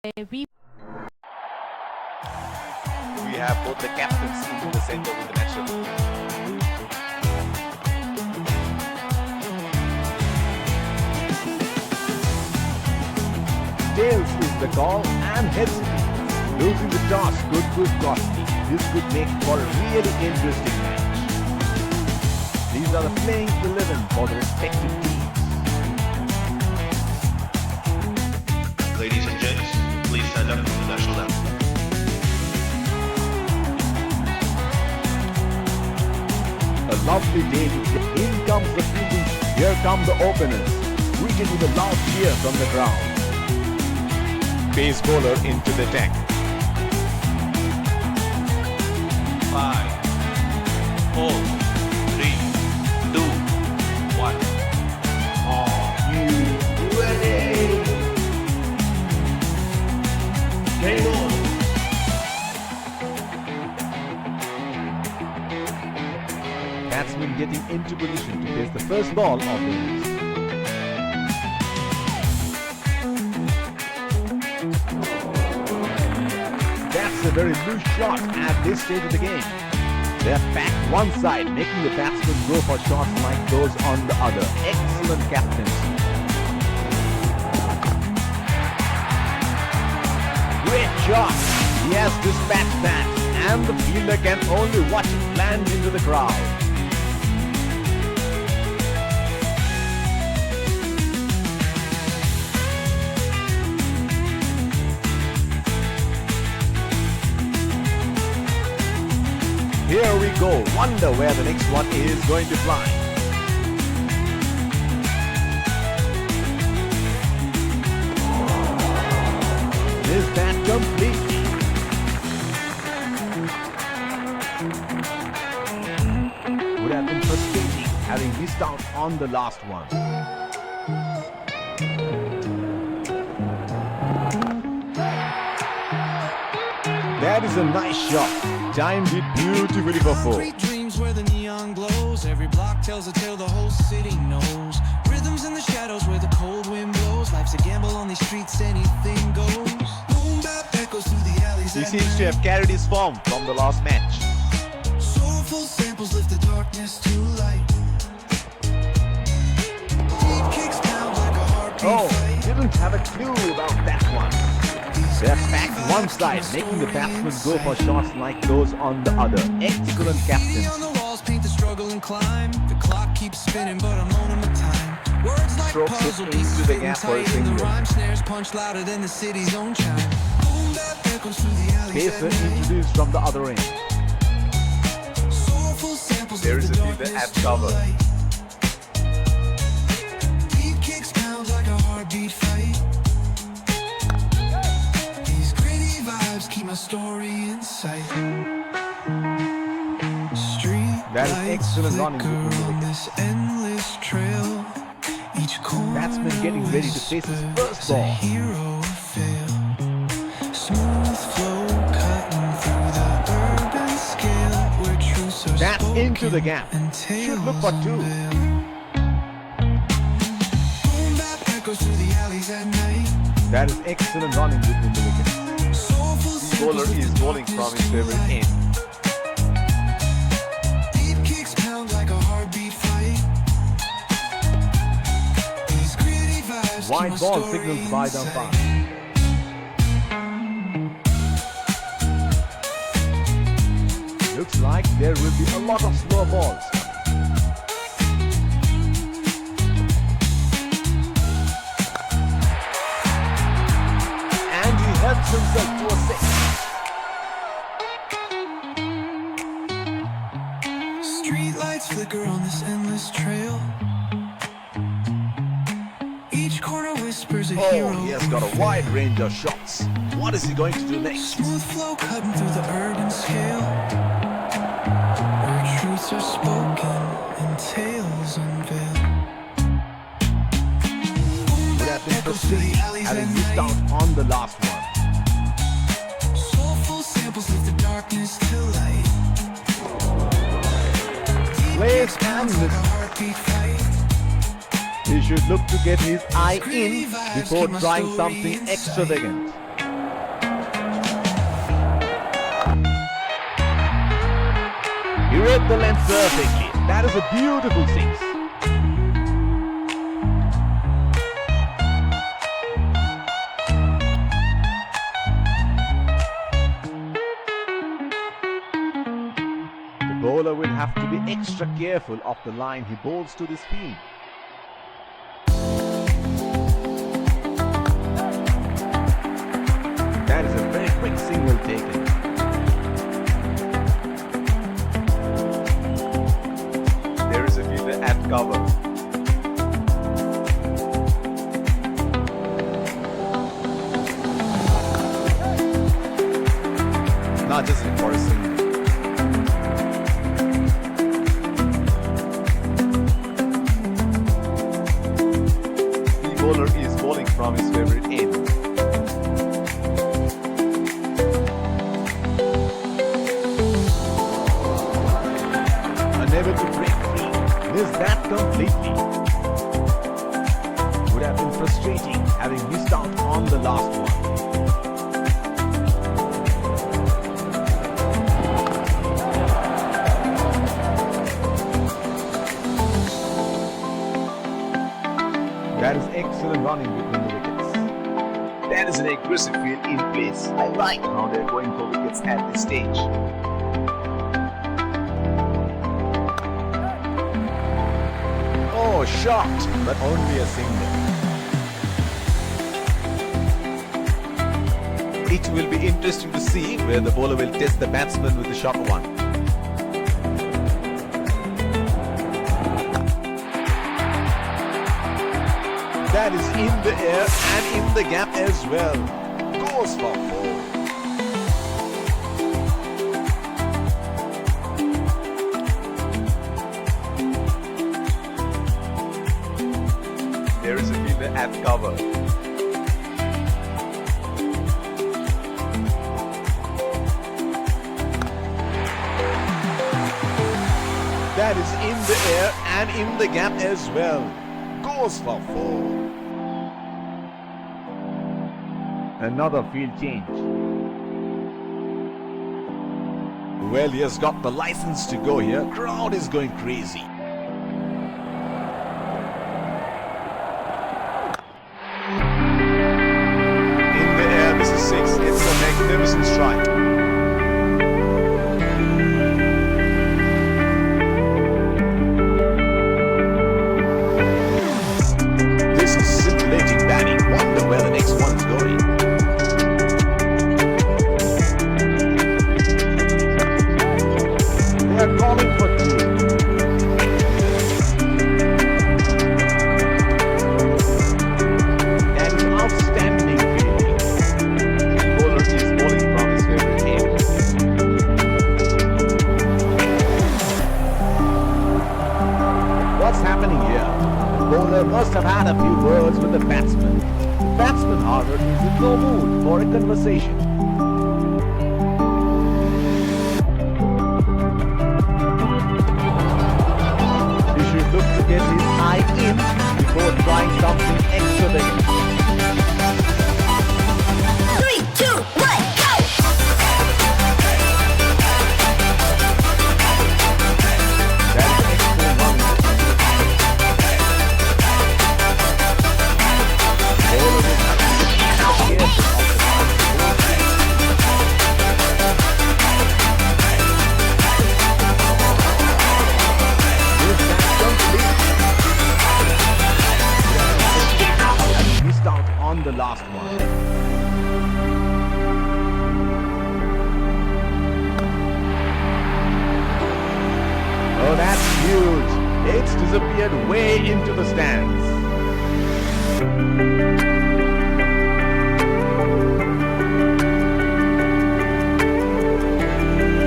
We have both the captains into the center with the national. Tails is the call and heads losing the toss could cost me. This could make for a really interesting match. These are the playing 11 for the respective teams. Ladies and gents, please stand up for the national anthem. A lovely day to play. In comes the fielding. Here come the openers. Greeted with a loud cheer from the crowd. Pace bowler into the deck. 5, 4, 3, 2, 1. Are you ready? Game on! Batsman getting into position to face the first ball of the innings. That's a very loose shot at this stage of the game. They're packed one side, making the batsman go for shots like those on the other. Excellent captaincy. Great shot. He has dispatched that, and the fielder can only watch it land into the crowd. Here we go. Wonder where the next one is going to fly. Missed that completely. Would have been frustrating having missed out on the last one. That is a nice shot. Timed it beautifully for four. Concrete dreams where the neon glows. Every block tells a tale the whole city knows. Rhythms in the shadows where the cold wind blows. Life's a gamble on these streets, anything goes. Boom bap echoes through the alleys. He seems to have carried his form from the last match. Soulful samples lift the darkness to light. Beat kicks down like a heartbeat fight. Didn't have a clue about that one. They're packed one side, making the batsmen go for shots like those on the other. Excellent captaincy. On the walls paint the struggle and climb. The clock keeps spinning, but I'm owning my time. Words like Strokes it puzzle into pieces the fitting gap for a tight, and the single. rhyme snares punch louder than the city's own chime. Boom bap echoes through the alleys Pacer at night. introduced from the other end. Soulful samples There lift is the a fielder darkness at to cover. light. Beat kicks pounds like a heartbeat fight. These gritty vibes keep my story in sight. Street That is lights excellent running flicker between the on wickets. this endless trail. Each corner Batsman getting ready to face his first whispers a ball. hero fail. Smooth flow cutting through the urban scale where truths are That's spoken into the gap. and Should look for tales two. unveiled. Boom bap echoes through the alleys at night. That is excellent running between the wickets. Soulful The bowler samples is lift the bowling from darkness his to favorite light. end. Deep kicks pound like a heartbeat fight. These gritty vibes keep my Wide ball story signals by the in umpire. sight. Looks like there will be a lot of slow balls. And he helps himself to a six. Street lights flicker on this endless trail. Each corner whispers a hero. Oh, he has got a wide range of shots. What is he going to do next? Smooth flow cutting through the urban scale. Where truths are spoken and tales unveiled. Would have been frustrating having missed out on the last one. Soulful samples lift the darkness to light. Plays and misses. He should look to get his eye in before trying something extravagant. He read the length perfectly. That is a beautiful six. The bowler will have to be extra careful of the line he bowls to this field. That is a very quick single taken. There is a fielder at cover. Not just for a single. The bowler is bowling from his favorite end. Unable to break free. Missed that completely. Would have been frustrating having missed out on the last one. That is excellent running between the wickets. That is an aggressive field in place. I like how they're going for wickets at this stage. Oh, shot, but only a single. It will be interesting to see where the bowler will test the batsman with the short one. That is in the air and in the gap as well. Goes for four. There is a fielder at cover. That is in the air and in the gap as well. Goes for four. Another field change. Well, he has got the license to go here. Crowd is going crazy. In the air, this is six. It's a magnificent strike. This is scintillating batting. Wonder where the next one is going. They are calling for two. That is outstanding fielding. The bowler is bowling from his favorite end. What's happening here? The bowler must have had a few words with the batsman. The batsman, however, is in no mood for a conversation. He should look to get his eye in before trying something extravagant. 3, 2, 1, go! That is excellent running. Bowler will have to be careful of the line. And missed out on the last one. Oh, that's huge. It's disappeared way into the stands.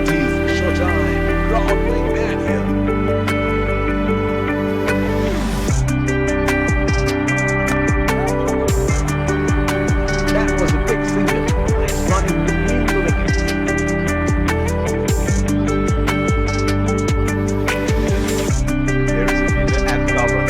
It is showtime. Crowd going mad here. That was a big single. Nice running between the wickets. There is a fielder at cover.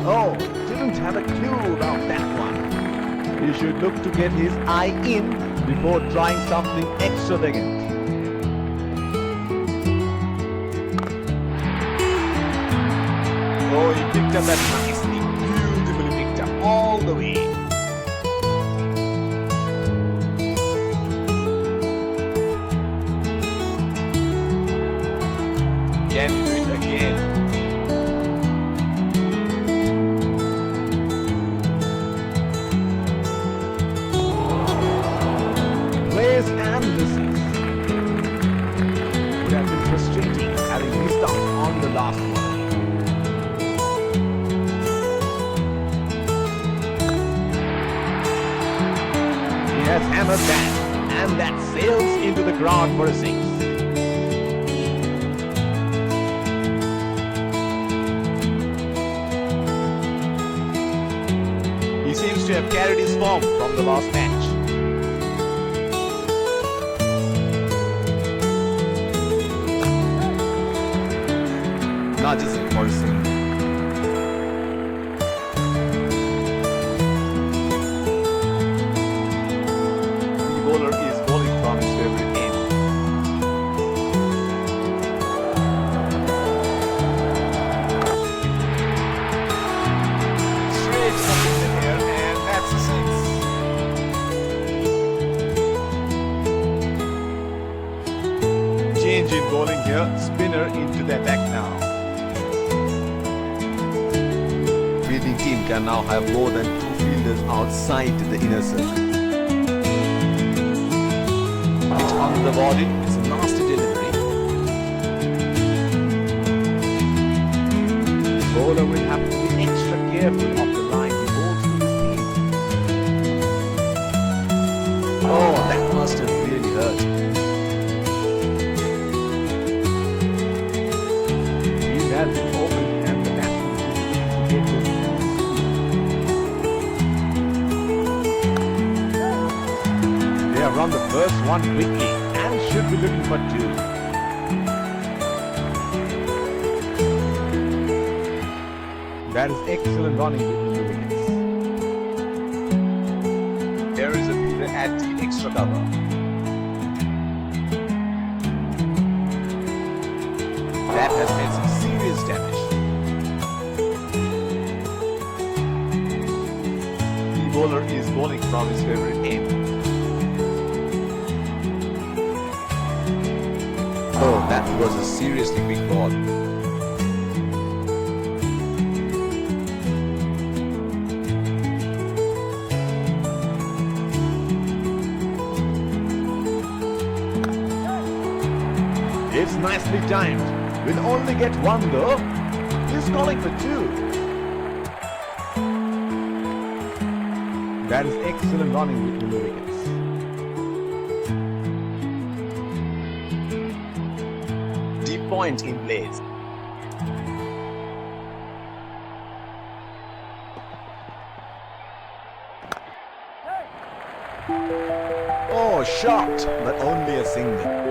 Oh, didn't have a clue about that one. He should look to get his eye in before trying something extravagant. Oh, he picked up that nicely. Beautifully picked up all the way. Can you do it again? Plays and misses. Would have been frustrating having missed out on the last one. He has hammered that, and that sails into the ground for a 6. He seems to have carried his form from the last match. Not just for a single. The bowler is bowling from his favorite end. Straight up in the air, and that's a 6. Change in bowling here, spinner into the attack now. Fielding team can now have more than 2 fielders outside the inner circle. Pitch on the body, it's a nasty delivery. The bowler will have to be extra careful of the line he bowls to his team. Oh, that must have really hurt. He has been open and the batsman is to get this. They have run the first one quickly and should be looking for 2. That is excellent running between the wickets. There is a fielder at the extra cover. That has made some serious damage. The bowler is bowling from his favorite end. Oh, that was a seriously quick ball. It's nicely timed. Will only get 1 though. He's calling for 2. That is excellent running between the wickets. Deep point in place. Oh, shot, but only a single.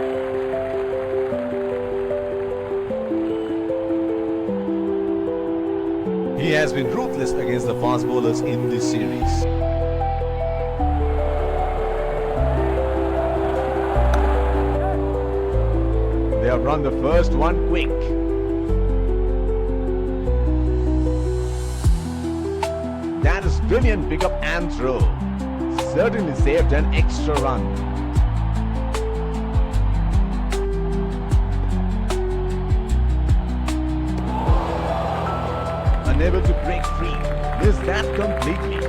He has been ruthless against the fast bowlers in this series. They have run the first one quick. That is brilliant pickup and throw. Certainly saved an extra run. Unable to break free. Missed that completely.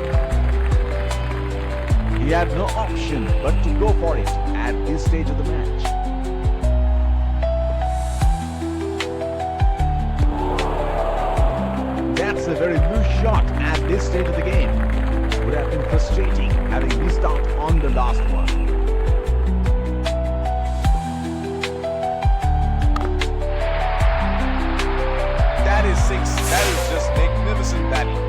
He had no option but to go for it at this stage of the match. That's a very loose shot at this stage of the game. Would have been frustrating having missed out on the last one. That is 6. That is just magnificent batting.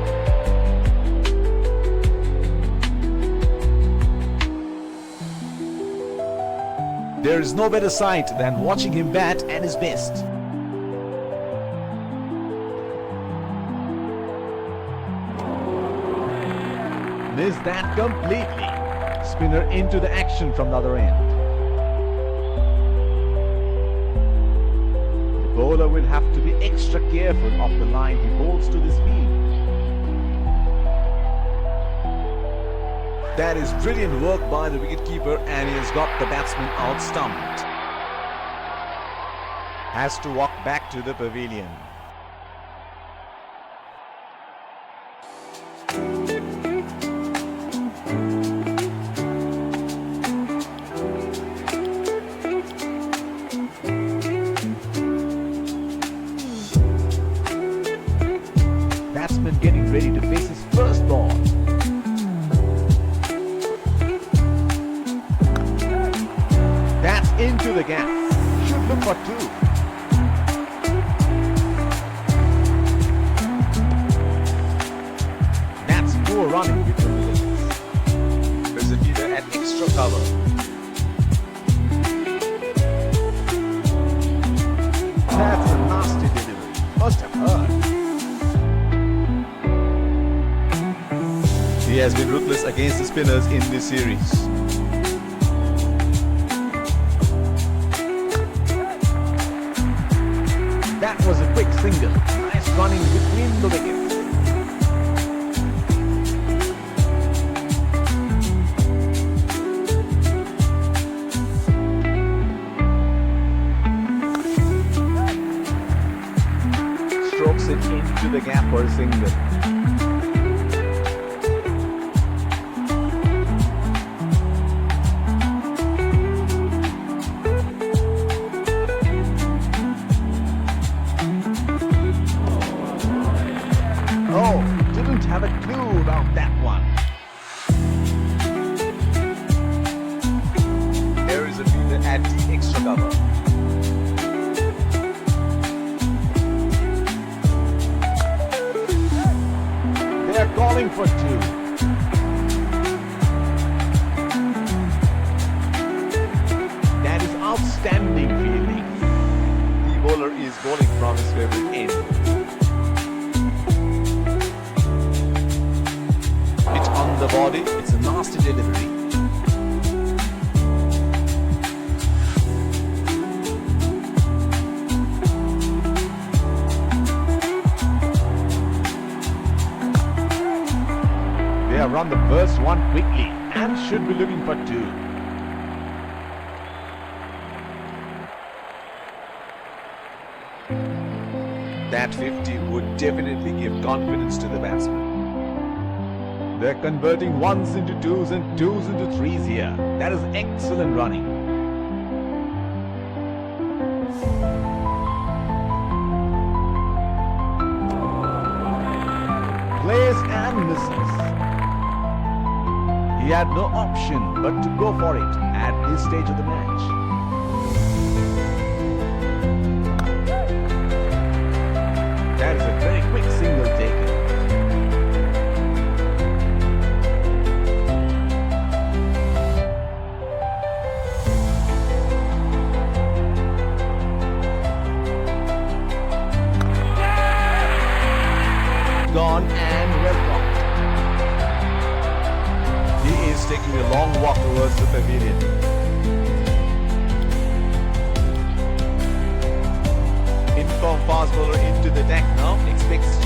There is no better sight than watching him bat at his best. Missed that completely. Spinner into the action from the other end. The bowler will have to be extra careful of the line he bowls to this field. That is brilliant work by the wicketkeeper, and he has got the batsman out-stumped. Has to walk back to the pavilion. Batsman getting ready to face his first ball. That's into the gap. Should look for two. That's poor running between the legs. There's a fielder at extra cover. That's a nasty delivery. Must have hurt. He has been ruthless against the spinners in this series. That was a quick single. Nice running between the wickets. Strokes it into the gap for a single. Oh, didn't have a clue about that one. There is a fielder at the extra cover. They are calling for two. That is outstanding fielding. The bowler is bowling from his favorite end. Hit on the body, it's a nasty delivery. They have run the first one quickly and should be looking for two. That 50 would definitely give confidence to the batsman. They're converting ones into twos and twos into threes here. That is excellent running. Plays and misses. He had no option but to go for it at this stage of the match. That is a very quick single taken. Gone and well blocked. He is taking a long walk towards the pavilion. Informed fast bowler into the deck now. Expects